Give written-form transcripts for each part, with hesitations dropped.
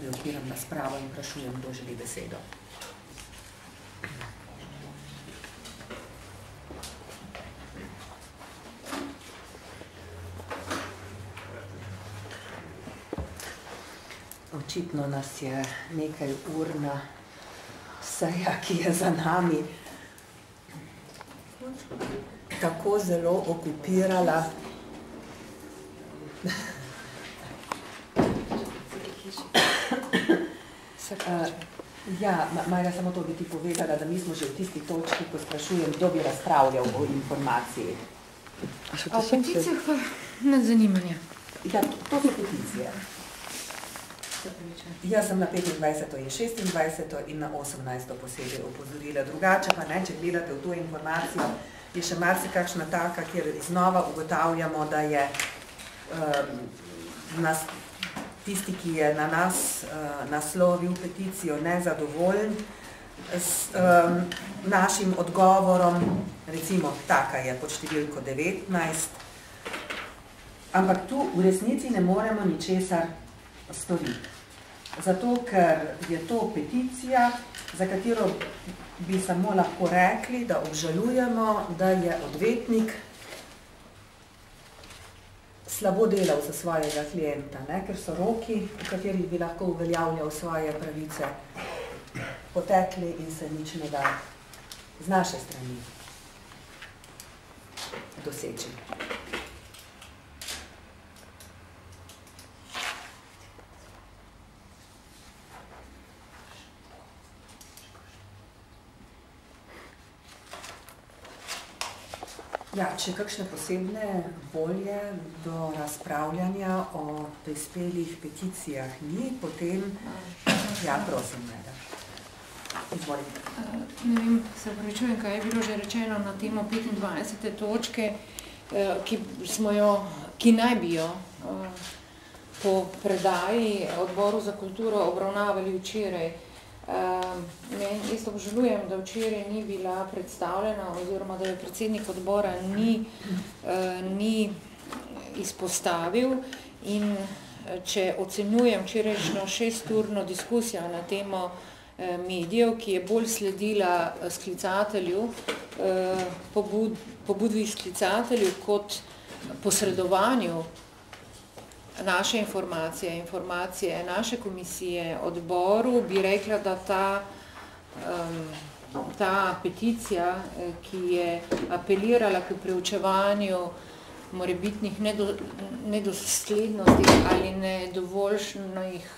najprej odpiram razpravo in vprašujem, kdo želi besedo. Očitno nas je nekaj urna seja, ki je za nami, tako zelo okupirala. Ja, Majra, samo to bi ti povedala, da mi smo že v tisti točki, ko sprašujem, kdo bi razpravljal o informaciji. O peticijah pa ne zanimanje. Ja, to so peticije. Jaz sem na 25. in 26. in na 18. posebej opozorila. Drugače pa ne, če gledate v to informacijo, je še marsikakšna taka, kjer znova ugotavljamo, da je tisti, ki je na nas naslovil peticijo, nezadovoljen s našim odgovorom, recimo taka je pod številko 19, ampak tu v resnici ne moremo ničesar storiti. Zato, ker je to peticija, za katero bi samo lahko rekli, da obžalujemo, da je odvetnik slabo delal za svojega klienta, ker so roki, v katerih bi lahko uveljavljal svoje pravice, potekli in se nič ne da z naše strani doseči. Ja, če kakšne posebne volje do razpravljanja o prispelih peticijah ni, potem, ja, prosim, Majda. Izvolim. Ne vem, se pravičujem, kaj je bilo že rečeno na temo 25. točke, ki naj bi jo po predaji Odboru za kulturo obravnavali včeraj. Jaz obžalujem, da včeraj ni bila predstavljena oziroma da je predsednik odbora ni izpostavil in če ocenjujem včerajšnjo 6-urno diskusijo na temo medijev, ki je bolj sledila sklicatelju, pobudvi sklicatelju kot posredovanju naše informacije naše komisije, odboru, bi rekla, da ta peticija, ki je apelirala k preučevanju morebitnih nedoslednosti ali nedovoljšnih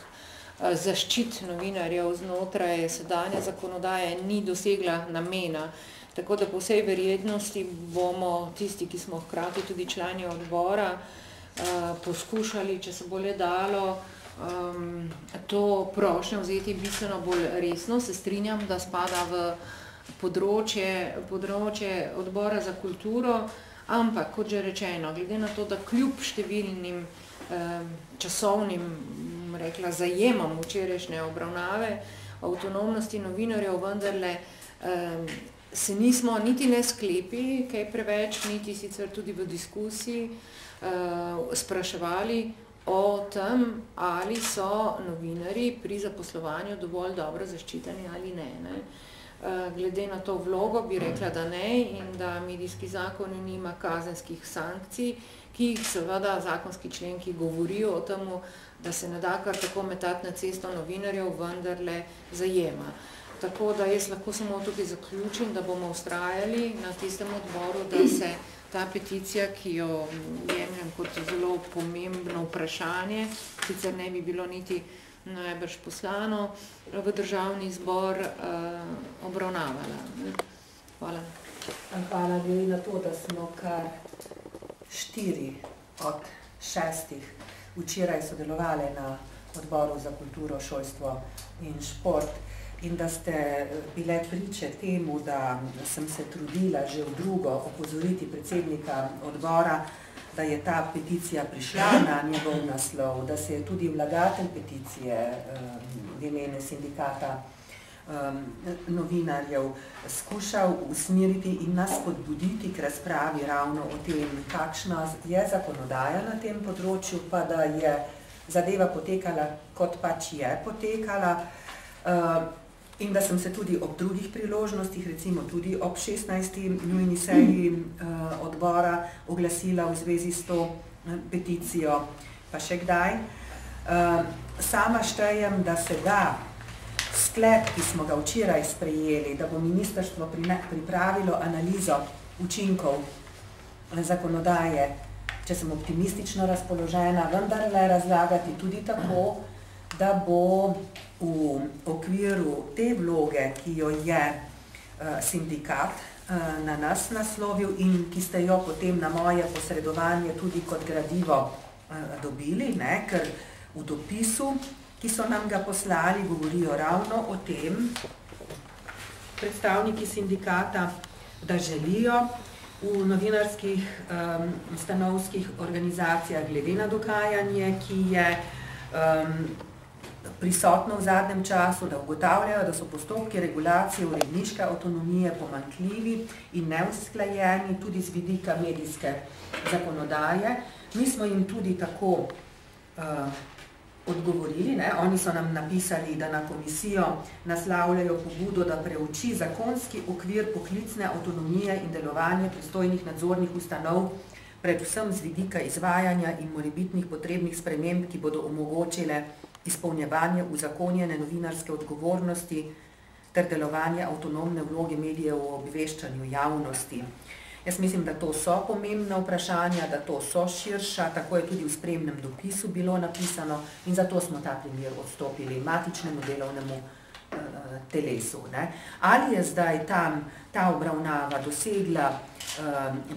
zaščit novinarjev znotraj sedanje zakonodaje, ni dosegla namena. Tako da po vsej verjetnosti bomo tisti, ki smo hkrati tudi člani odbora, poskušali, če se bo le dalo, to prošnjo vzeti bistveno bolj resno. Se strinjam, da spada v področje odbora za kulturo, ampak, kot že rečeno, glede na to, da kljub številnim časovnim, rekla, zajemom včerajšnje obravnave avtonomnosti novinarjev, vendarle se nismo niti ne sklepi, kaj preveč, niti sicer tudi v diskusiji spraševali o tem, ali so novinarji pri zaposlovanju dovolj dobro zaščiteni ali ne. Glede na to vlogo bi rekla, da ne in da medijski zakon nima kazenskih sankcij, ki jih seveda zakonski člen, ki govorijo o temu, da se ne da kar tako metati na cesto novinarjev, vendarle zajema. Tako da jaz lahko samo tukaj zaključim, da bomo vztrajali na tistem odboru, da se ta peticija, ki jo jemljem kot zelo pomembno vprašanje, sicer ne bi bilo niti najbrž poslano v državni zbor, obravnavala. Hvala. Hvala, glede na to, da smo kar 4 od 6 včeraj sodelovali na Odboru za kulturo, šolstvo in šport in da ste bile priče temu, da sem se trudila že v drugo opozoriti predsednika odbora, da je ta peticija prišla na njegov naslov, da se je tudi vlagatelj peticije v imenu sindikata novinarjev skušal usmeriti in nas spodbuditi k razpravi ravno o tem, kakšna je zakonodaja na tem področju, pa da je zadeva potekala, kot pač je potekala, in da sem se tudi ob drugih priložnostih, recimo tudi ob 16. nujni seji odbora oglasila v zvezi s to peticijo, pa še kdaj. Sama štejem, da se da sklep, ki smo ga včeraj sprejeli, da bo ministrstvo pripravilo analizo učinkov zakonodaje, če sem optimistično razpoložena, vendarle razlagati tudi tako, da bo v okviru te vloge, ki jo je sindikat na nas naslovil in ki ste jo potem na moje posredovanje tudi kot gradivo dobili, ker v dopisu, ki so nam ga poslali, govorijo ravno o tem predstavniki sindikata, da želijo v novinarskih stanovskih organizacijah glede na dogajanje, ki je prisotno v zadnjem času, da ugotavljajo, da so postopki regulacije uredniške avtonomije pomanjkljivi in neusklajeni tudi z vidika medijske zakonodaje. Mi smo jim tudi tako odgovorili, oni so nam napisali, da na komisijo naslavljajo pobudo, da preuči zakonski okvir poklicne avtonomije in delovanje pristojnih nadzornih ustanov, predvsem z vidika izvajanja in morebitnih potrebnih sprememb, ki bodo omogočile izpolnjevanje uzakonjene novinarske odgovornosti ter delovanje avtonomne vloge medijev v obveščanju javnosti. Jaz mislim, da to so pomembna vprašanja, da to so širša, tako je tudi v spremnem dopisu bilo napisano in zato smo ta primer odstopili matičnemu delovnemu telesu. Ali je zdaj tam ta obravnava dosegla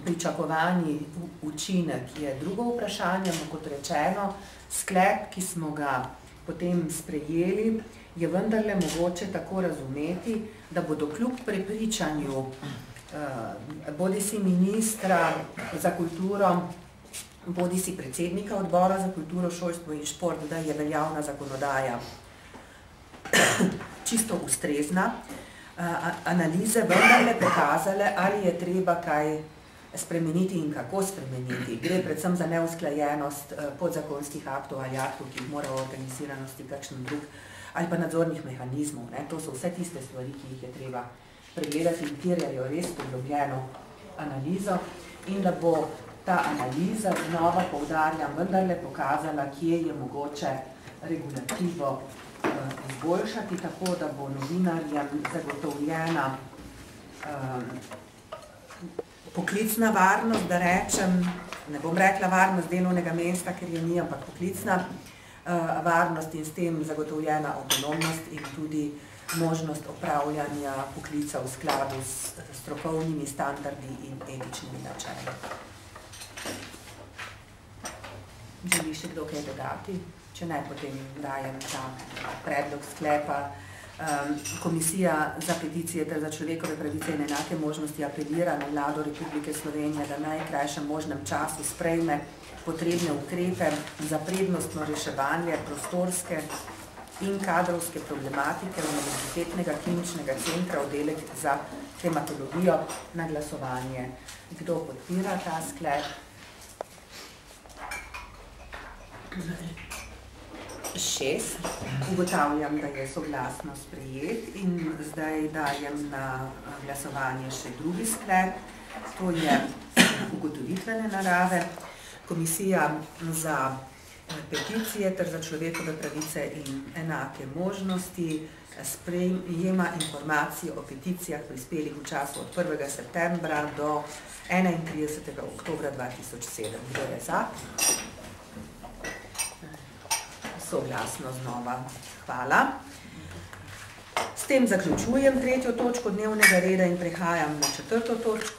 pričakovani učinek, je drugo vprašanje, kot rečeno, sklep, ki smo ga potem sprejeli, je vendarle mogoče tako razumeti, da bodo kljub prepričanju bodisi ministra za kulturo, bodisi predsednika odbora za kulturo, šolstvo in šport, da je veljavna zakonodaja čisto ustrezna, analize vendarle pokazale, ali je treba kaj spremeniti in kako spremeniti. Gre predvsem za neusklajenost podzakonskih aktov ali aktov, ki jih mora organiziranosti kakšen drug, ali pa nadzornih mehanizmov. To so vse tiste stvari, ki jih je treba pregledati in terjajo res poglobljeno analizo in da bo ta analiza, znova poudarjam, vendarle pokazala, kje je mogoče regulativo izboljšati, tako da bo novinarjem zagotovljena poklicna varnost, da rečem, ne bom rekla varnost delovnega mesta, ker je ni, ampak poklicna varnost in s tem zagotovljena avtonomnost in tudi možnost opravljanja poklica v skladu s strokovnimi standardi in etičnimi načeli. Želi še kdo kaj dodati? Če ne, potem dajem ta predlog sklepa. Komisija za peticije ter za človekove pravice in enake možnosti apelira na Vlado Republike Slovenije, da v najkrajšem možnem času sprejme potrebne ukrepe za prednostno reševanje prostorske in kadrovske problematike Univerzitetnega kliničnega centra oddelek za hematologijo na glasovanje. Kdo podpira ta sklep? 6. Ugotavljam, da je soglasno sprejet in zdaj dajem na glasovanje še drugi sklep. To je ugotovitvene narave. Komisija za peticije ter za človekove pravice in enake možnosti sprejema informacije o peticijah prispelih v času od 1. septembra do 31. oktobra 2007. Kdo je za? Soglasno znova. Hvala. S tem zaključujem 3. točko dnevnega reda in prehajam na 4. točko.